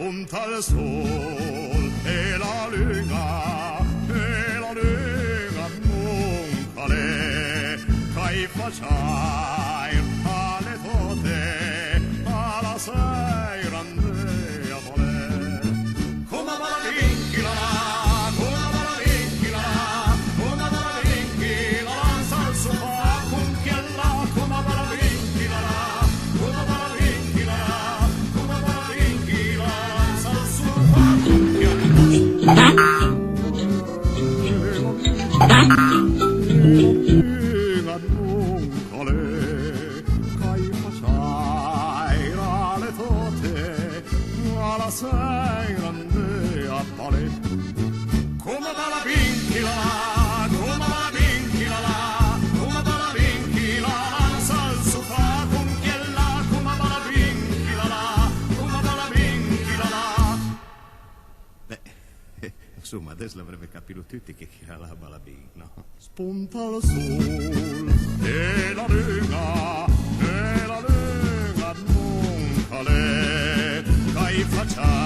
spunta il sol e la luna non cale cai facciai alle tote alla sei rande a voler come va la vinchila come va la vinchila come va la vinchila sal su fa con che la come va la vinchila come va la vinchila come va la vinchila sal su fa con che sei grande a pale come va la vinchila come va la vinchila come va la vinchila sal su fa con che la come va la vinchila come va la vinchila beh insomma adesso l'avrebbe capito tutti che era la balabin no? Spunta il sol e la luna non cale dai facciamo